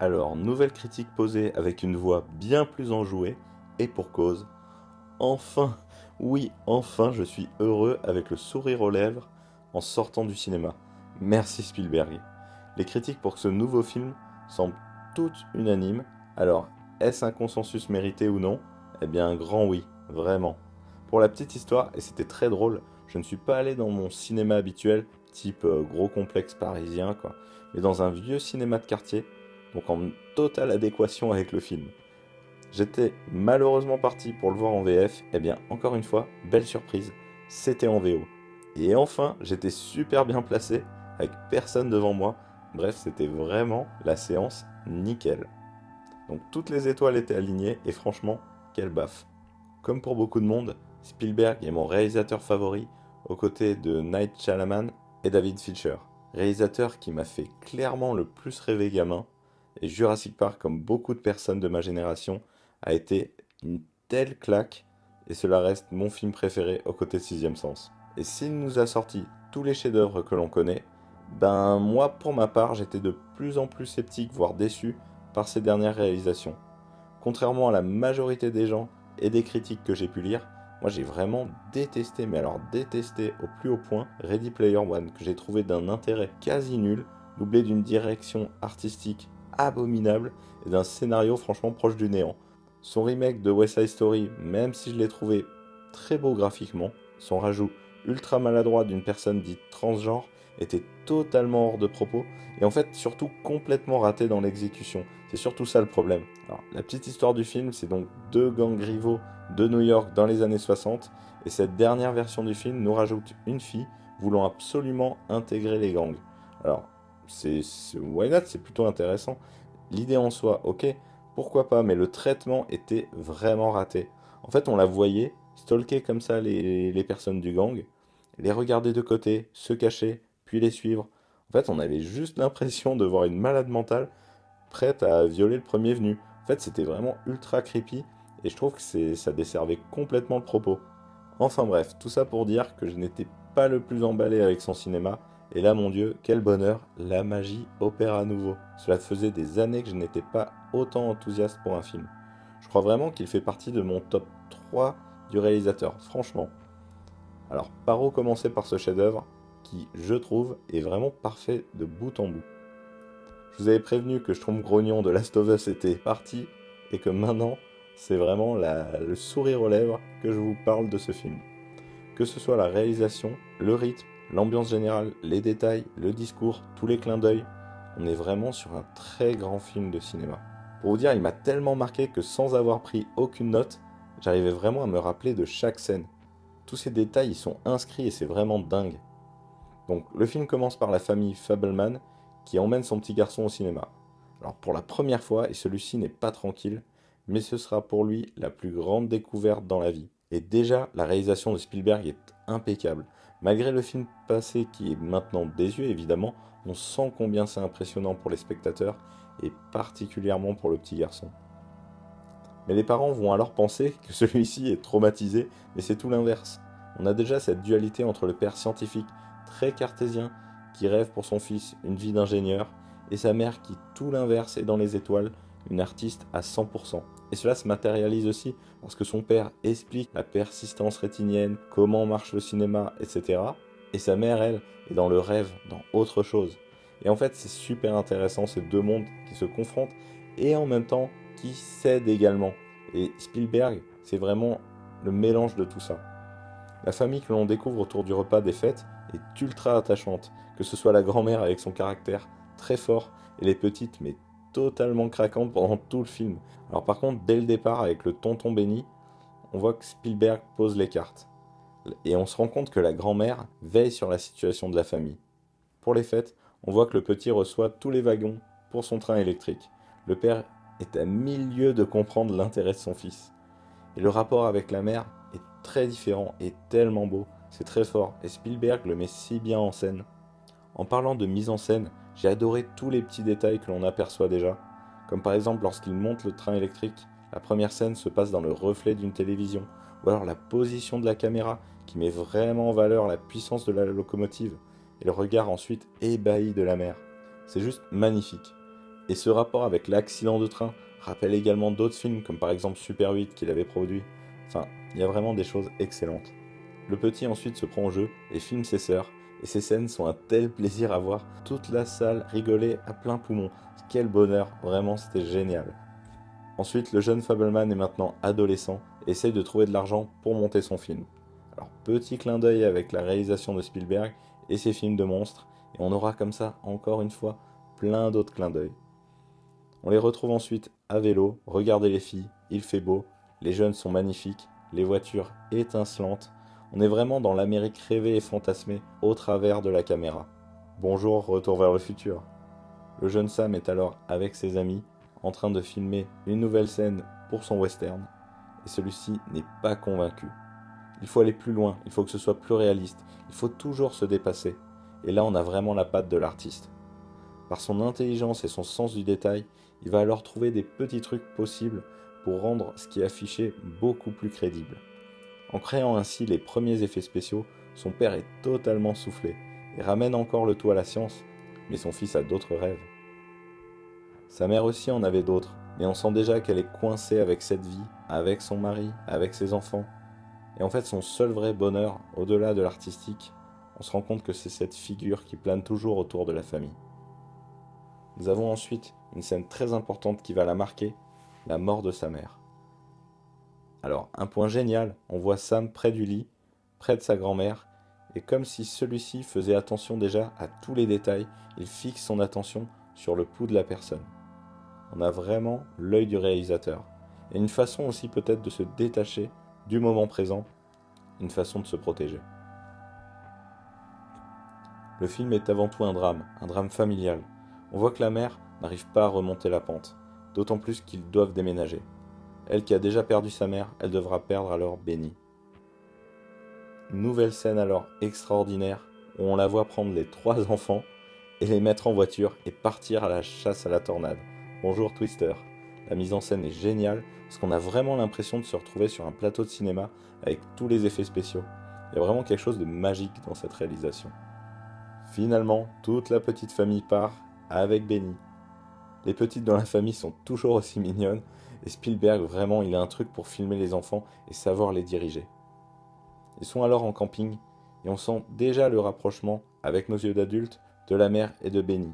Alors, nouvelle critique posée avec une voix bien plus enjouée, et pour cause. Enfin, oui, enfin, je suis heureux avec le sourire aux lèvres en sortant du cinéma. Merci Spielberg. Les critiques pour ce nouveau film semblent toutes unanimes. Alors, est-ce un consensus mérité ou non? Eh bien, un grand oui, vraiment. Pour la petite histoire, et c'était très drôle, je ne suis pas allé dans mon cinéma habituel, type gros complexe parisien, quoi, mais dans un vieux cinéma de quartier, donc en totale adéquation avec le film. J'étais malheureusement parti pour le voir en VF, et bien encore une fois, belle surprise, c'était en VO. Et enfin, j'étais super bien placé, avec personne devant moi, bref, c'était vraiment la séance nickel. Donc toutes les étoiles étaient alignées, et franchement, quelle baffe. Comme pour beaucoup de monde, Spielberg est mon réalisateur favori, aux côtés de Night Shyamalan et David Fincher. Réalisateur qui m'a fait clairement le plus rêver gamin, et Jurassic Park, comme beaucoup de personnes de ma génération, a été une telle claque, et cela reste mon film préféré aux côtés de Sixième Sens. Et s'il nous a sorti tous les chefs-d'œuvre que l'on connaît, ben moi pour ma part j'étais de plus en plus sceptique, voire déçu par ses dernières réalisations. Contrairement à la majorité des gens et des critiques que j'ai pu lire, moi j'ai vraiment détesté, mais alors détesté au plus haut point, Ready Player One, que j'ai trouvé d'un intérêt quasi nul, doublé d'une direction artistique abominable et d'un scénario franchement proche du néant. Son remake de West Side Story, même si je l'ai trouvé très beau graphiquement, son rajout ultra maladroit d'une personne dite transgenre était totalement hors de propos et en fait surtout complètement raté dans l'exécution. C'est surtout ça le problème. Alors, la petite histoire du film, c'est donc deux gangs rivaux de New York dans les années 60 et cette dernière version du film nous rajoute une fille voulant absolument intégrer les gangs. Alors, why not, c'est plutôt intéressant. L'idée en soi, ok, pourquoi pas, mais le traitement était vraiment raté. En fait, on la voyait stalker comme ça les personnes du gang, les regarder de côté, se cacher, puis les suivre. En fait, on avait juste l'impression de voir une malade mentale prête à violer le premier venu. En fait, c'était vraiment ultra creepy et je trouve que ça desservait complètement le propos. Enfin bref, tout ça pour dire que je n'étais pas le plus emballé avec son cinéma. Et là, mon Dieu, quel bonheur, la magie opère à nouveau. Cela faisait des années que je n'étais pas autant enthousiaste pour un film. Je crois vraiment qu'il fait partie de mon top 3 du réalisateur, franchement. Alors, par où commencer par ce chef-d'œuvre qui, je trouve, est vraiment parfait de bout en bout. Je vous avais prévenu que je trouve grognon de Last of Us était parti et que maintenant, c'est vraiment le sourire aux lèvres que je vous parle de ce film. Que ce soit la réalisation, le rythme, l'ambiance générale, les détails, le discours, tous les clins d'œil, on est vraiment sur un très grand film de cinéma. Pour vous dire, il m'a tellement marqué que sans avoir pris aucune note, j'arrivais vraiment à me rappeler de chaque scène. Tous ces détails, ils sont inscrits et c'est vraiment dingue. Donc le film commence par la famille Fableman qui emmène son petit garçon au cinéma. Alors pour la première fois, et celui-ci n'est pas tranquille, mais ce sera pour lui la plus grande découverte dans la vie. Et déjà, la réalisation de Spielberg est impeccable. Malgré le film passé qui est maintenant désuet évidemment, on sent combien c'est impressionnant pour les spectateurs et particulièrement pour le petit garçon. Mais les parents vont alors penser que celui-ci est traumatisé, mais c'est tout l'inverse. On a déjà cette dualité entre le père scientifique, très cartésien, qui rêve pour son fils une vie d'ingénieur, et sa mère qui, tout l'inverse, est dans les étoiles, une artiste à 100%. Et cela se matérialise aussi parce que son père explique la persistance rétinienne, comment marche le cinéma, etc. Et sa mère, elle, est dans le rêve, dans autre chose. Et en fait, c'est super intéressant ces deux mondes qui se confrontent et en même temps qui s'aident également. Et Spielberg, c'est vraiment le mélange de tout ça. La famille que l'on découvre autour du repas des fêtes est ultra attachante, que ce soit la grand-mère avec son caractère très fort et les petites mais totalement craquantes pendant tout le film. Alors par contre, dès le départ avec le tonton Benny, on voit que Spielberg pose les cartes. Et on se rend compte que la grand-mère veille sur la situation de la famille. Pour les fêtes, on voit que le petit reçoit tous les wagons pour son train électrique. Le père est à mille lieues de comprendre l'intérêt de son fils. Et le rapport avec la mère est très différent et tellement beau. C'est très fort et Spielberg le met si bien en scène. En parlant de mise en scène, j'ai adoré tous les petits détails que l'on aperçoit déjà. Comme par exemple lorsqu'il monte le train électrique, la première scène se passe dans le reflet d'une télévision. Ou alors la position de la caméra qui met vraiment en valeur la puissance de la locomotive. Et le regard ensuite ébahi de la mer. C'est juste magnifique. Et ce rapport avec l'accident de train rappelle également d'autres films, comme par exemple Super 8 qu'il avait produit. Enfin, il y a vraiment des choses excellentes. Le petit ensuite se prend au jeu et filme ses sœurs, et ces scènes sont un tel plaisir à voir. Toute la salle rigolait à plein poumon. Quel bonheur, vraiment c'était génial. Ensuite, le jeune Fableman est maintenant adolescent et essaye de trouver de l'argent pour monter son film. Alors, petit clin d'œil avec la réalisation de Spielberg et ses films de monstres, et on aura comme ça, encore une fois, plein d'autres clins d'œil. On les retrouve ensuite à vélo, regardez les filles, il fait beau, les jeunes sont magnifiques, les voitures étincelantes. On est vraiment dans l'Amérique rêvée et fantasmée au travers de la caméra. Bonjour, retour vers le futur. Le jeune Sam est alors avec ses amis, en train de filmer une nouvelle scène pour son western, et celui-ci n'est pas convaincu. Il faut aller plus loin, il faut que ce soit plus réaliste, il faut toujours se dépasser. Et là, on a vraiment la patte de l'artiste. Par son intelligence et son sens du détail, il va alors trouver des petits trucs possibles pour rendre ce qui est affiché beaucoup plus crédible. En créant ainsi les premiers effets spéciaux, son père est totalement soufflé et ramène encore le tout à la science, mais son fils a d'autres rêves. Sa mère aussi en avait d'autres, mais on sent déjà qu'elle est coincée avec cette vie, avec son mari, avec ses enfants. Et en fait, son seul vrai bonheur, au-delà de l'artistique, on se rend compte que c'est cette figure qui plane toujours autour de la famille. Nous avons ensuite une scène très importante qui va la marquer, la mort de sa mère. Alors, un point génial, on voit Sam près du lit, près de sa grand-mère, et comme si celui-ci faisait attention déjà à tous les détails, il fixe son attention sur le pouls de la personne. On a vraiment l'œil du réalisateur, et une façon aussi peut-être de se détacher du moment présent, une façon de se protéger. Le film est avant tout un drame familial. On voit que la mère n'arrive pas à remonter la pente, d'autant plus qu'ils doivent déménager. Elle qui a déjà perdu sa mère, elle devra perdre alors Benny. Nouvelle scène alors extraordinaire, où on la voit prendre les 3 enfants et les mettre en voiture et partir à la chasse à la tornade. Bonjour Twister. La mise en scène est géniale, parce qu'on a vraiment l'impression de se retrouver sur un plateau de cinéma avec tous les effets spéciaux. Il y a vraiment quelque chose de magique dans cette réalisation. Finalement, toute la petite famille part avec Benny. Les petites dans la famille sont toujours aussi mignonnes, et Spielberg, vraiment, il a un truc pour filmer les enfants et savoir les diriger. Ils sont alors en camping, et on sent déjà le rapprochement, avec nos yeux d'adultes, de la mère et de Benny.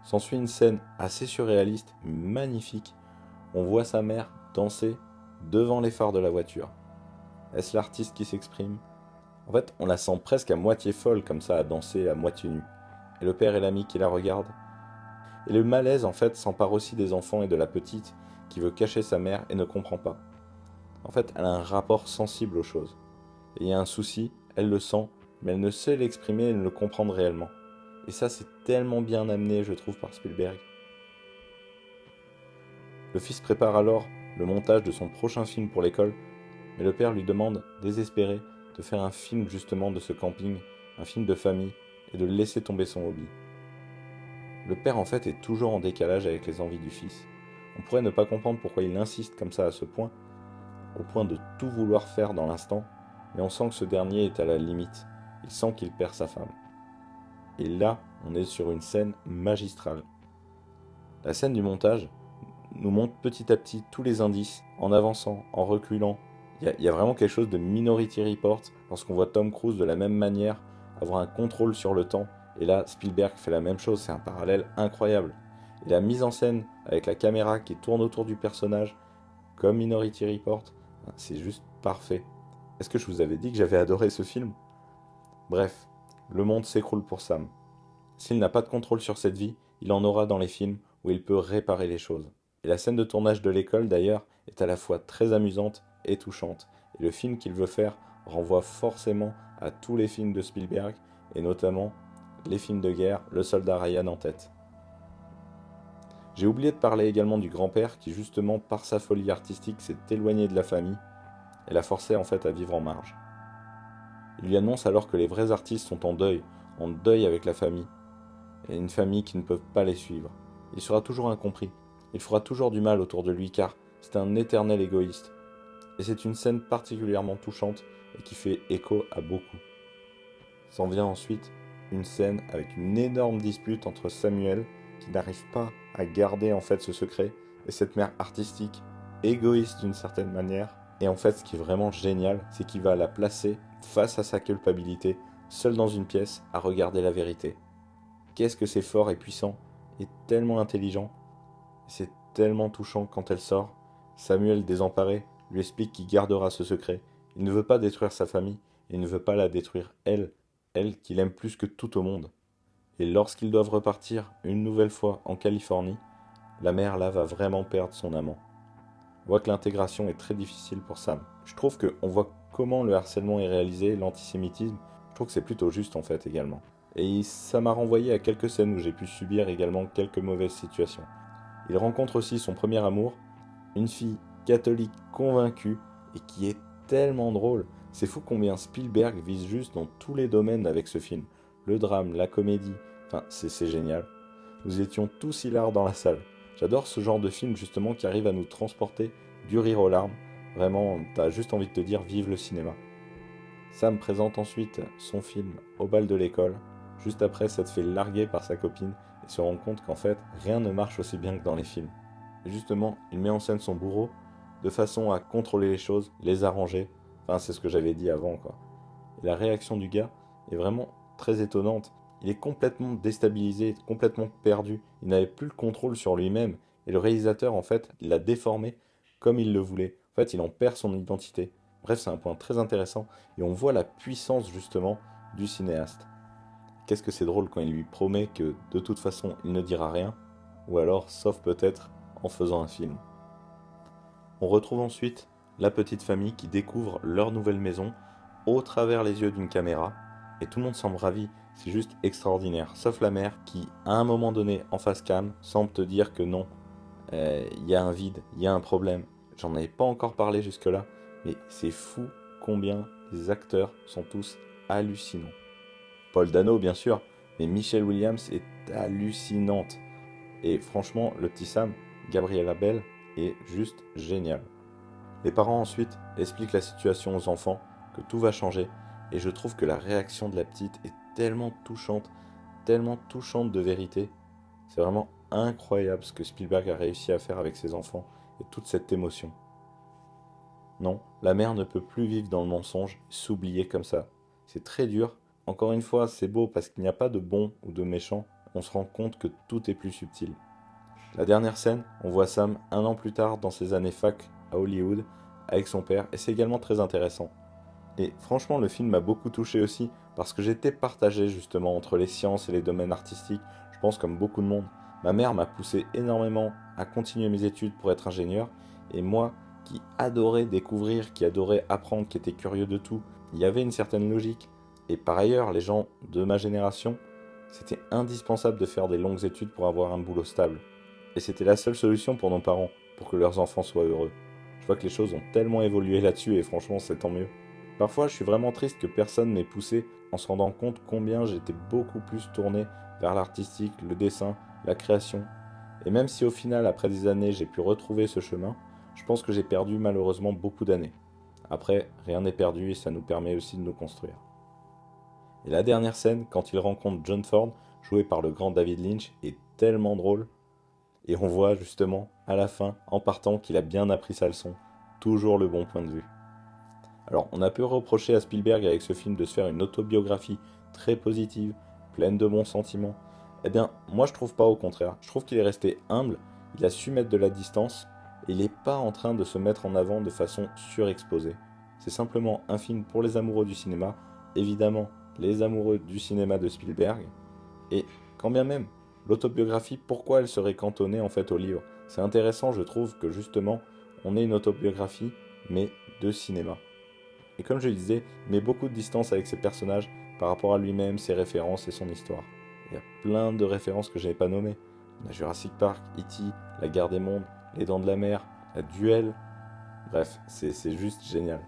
S'ensuit une scène assez surréaliste, magnifique. On voit sa mère danser devant les phares de la voiture. Est-ce l'artiste qui s'exprime? En fait, on la sent presque à moitié folle comme ça, à danser à moitié nue. Et le père et l'ami qui la regardent. Et le malaise, en fait, s'empare aussi des enfants et de la petite qui veut cacher sa mère et ne comprend pas. En fait, elle a un rapport sensible aux choses. Et il y a un souci, elle le sent, mais elle ne sait l'exprimer et ne le comprendre réellement. Et ça, c'est tellement bien amené, je trouve, par Spielberg. Le fils prépare alors le montage de son prochain film pour l'école, mais le père lui demande, désespéré, de faire un film justement de ce camping, un film de famille, et de laisser tomber son hobby. Le père en fait est toujours en décalage avec les envies du fils. On pourrait ne pas comprendre pourquoi il insiste comme ça à ce point, au point de tout vouloir faire dans l'instant, mais on sent que ce dernier est à la limite, il sent qu'il perd sa femme. Et là, on est sur une scène magistrale. La scène du montage nous montre petit à petit tous les indices, en avançant, en reculant. Il y a vraiment quelque chose de Minority Report, lorsqu'on voit Tom Cruise de la même manière avoir un contrôle sur le temps, et là Spielberg fait la même chose, c'est un parallèle incroyable. Et la mise en scène avec la caméra qui tourne autour du personnage, comme Minority Report, c'est juste parfait. Est-ce que je vous avais dit que j'avais adoré ce film? Bref, le monde s'écroule pour Sam. S'il n'a pas de contrôle sur cette vie, il en aura dans les films où il peut réparer les choses. Et la scène de tournage de l'école, d'ailleurs, est à la fois très amusante et touchante. Et le film qu'il veut faire renvoie forcément à tous les films de Spielberg, et notamment les films de guerre, Le Soldat Ryan en tête. J'ai oublié de parler également du grand-père qui, justement, par sa folie artistique, s'est éloigné de la famille et l'a forcé en fait à vivre en marge. Il lui annonce alors que les vrais artistes sont en deuil avec la famille, et une famille qui ne peut pas les suivre. Il sera toujours incompris, il fera toujours du mal autour de lui car c'est un éternel égoïste. Et c'est une scène particulièrement touchante et qui fait écho à beaucoup. S'en vient ensuite une scène avec une énorme dispute entre Samuel, qui n'arrive pas à garder en fait ce secret, et cette mère artistique, égoïste d'une certaine manière. Et en fait, ce qui est vraiment génial, c'est qu'il va la placer face à sa culpabilité, seule dans une pièce, à regarder la vérité. Qu'est-ce que c'est fort et puissant, et tellement intelligent. C'est tellement touchant quand elle sort. Samuel, désemparé, lui explique qu'il gardera ce secret. Il ne veut pas détruire sa famille, et il ne veut pas la détruire elle, elle qu'il aime plus que tout au monde. Et lorsqu'ils doivent repartir une nouvelle fois en Californie, la mère là va vraiment perdre son amant. On voit que l'intégration est très difficile pour Sam. Je trouve qu'on voit comment le harcèlement est réalisé, l'antisémitisme. Je trouve que c'est plutôt juste en fait également. Et ça m'a renvoyé à quelques scènes où j'ai pu subir également quelques mauvaises situations. Il rencontre aussi son premier amour, une fille catholique convaincue et qui est tellement drôle. C'est fou combien Spielberg vise juste dans tous les domaines avec ce film. Le drame, la comédie, enfin c'est génial. Nous étions tous hilares dans la salle. J'adore ce genre de film justement qui arrive à nous transporter du rire aux larmes. Vraiment, t'as juste envie de te dire vive le cinéma. Sam présente ensuite son film au bal de l'école. Juste après s'être fait larguer par sa copine et se rend compte qu'en fait rien ne marche aussi bien que dans les films. Et justement, il met en scène son bourreau de façon à contrôler les choses, les arranger. Enfin, c'est ce que j'avais dit avant, quoi. Et la réaction du gars est vraiment très étonnante. Il est complètement déstabilisé, complètement perdu. Il n'avait plus le contrôle sur lui-même. Et le réalisateur, en fait, l'a déformé comme il le voulait. En fait, il en perd son identité. Bref, c'est un point très intéressant. Et on voit la puissance, justement, du cinéaste. Qu'est-ce que c'est drôle quand il lui promet que, de toute façon, il ne dira rien. Ou alors, sauf peut-être, en faisant un film. On retrouve ensuite la petite famille qui découvre leur nouvelle maison au travers les yeux d'une caméra. Et tout le monde semble ravi, c'est juste extraordinaire. Sauf la mère qui, à un moment donné, en face cam, semble te dire que non, y a un vide, il y a un problème. J'en avais pas encore parlé jusque-là, mais c'est fou combien les acteurs sont tous hallucinants. Paul Dano, bien sûr, mais Michelle Williams est hallucinante. Et franchement, le petit Sam, Gabriella Bell, est juste génial. Les parents ensuite expliquent la situation aux enfants, que tout va changer, et je trouve que la réaction de la petite est tellement touchante de vérité. C'est vraiment incroyable ce que Spielberg a réussi à faire avec ses enfants et toute cette émotion. Non, la mère ne peut plus vivre dans le mensonge, s'oublier comme ça. C'est très dur. Encore une fois, c'est beau parce qu'il n'y a pas de bon ou de méchant. On se rend compte que tout est plus subtil. La dernière scène, on voit Sam un an plus tard dans ses années fac à Hollywood avec son père et c'est également très intéressant. Et franchement, le film m'a beaucoup touché aussi parce que j'étais partagé justement entre les sciences et les domaines artistiques, je pense comme beaucoup de monde. Ma mère m'a poussé énormément à continuer mes études pour être ingénieur et moi qui adorais découvrir, qui adorais apprendre, qui était curieux de tout, il y avait une certaine logique. Et par ailleurs, les gens de ma génération, c'était indispensable de faire des longues études pour avoir un boulot stable. Et c'était la seule solution pour nos parents, pour que leurs enfants soient heureux. Je vois que les choses ont tellement évolué là-dessus et franchement c'est tant mieux. Parfois je suis vraiment triste que personne m'ait poussé en se rendant compte combien j'étais beaucoup plus tourné vers l'artistique, le dessin, la création. Et même si au final après des années j'ai pu retrouver ce chemin, je pense que j'ai perdu malheureusement beaucoup d'années. Après, rien n'est perdu et ça nous permet aussi de nous construire. Et la dernière scène, quand il rencontre John Ford, joué par le grand David Lynch, est tellement drôle. Et on voit justement, à la fin, en partant, qu'il a bien appris sa leçon. Toujours le bon point de vue. Alors, on a pu reprocher à Spielberg avec ce film de se faire une autobiographie très positive, pleine de bons sentiments. Eh bien, moi je trouve pas au contraire. Je trouve qu'il est resté humble, il a su mettre de la distance, et il n'est pas en train de se mettre en avant de façon surexposée. C'est simplement un film pour les amoureux du cinéma, évidemment les amoureux du cinéma de Spielberg, et quand bien même, l'autobiographie, pourquoi elle serait cantonnée en fait au livre? C'est intéressant, je trouve, que justement, on ait une autobiographie, mais de cinéma. Et comme je le disais, il met beaucoup de distance avec ses personnages par rapport à lui-même, ses références et son histoire. Il y a plein de références que je n'avais pas nommées. On a Jurassic Park, E.T., La Guerre des Mondes, Les Dents de la Mer, La Duel. Bref, c'est juste génial.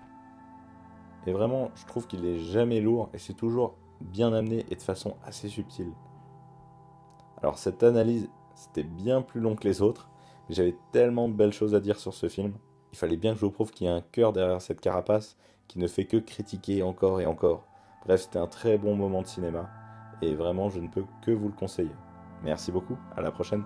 Et vraiment, je trouve qu'il est jamais lourd et c'est toujours bien amené et de façon assez subtile. Alors cette analyse, c'était bien plus long que les autres, mais j'avais tellement de belles choses à dire sur ce film. Il fallait bien que je vous prouve qu'il y a un cœur derrière cette carapace qui ne fait que critiquer encore et encore. Bref, c'était un très bon moment de cinéma, et vraiment je ne peux que vous le conseiller. Merci beaucoup, à la prochaine.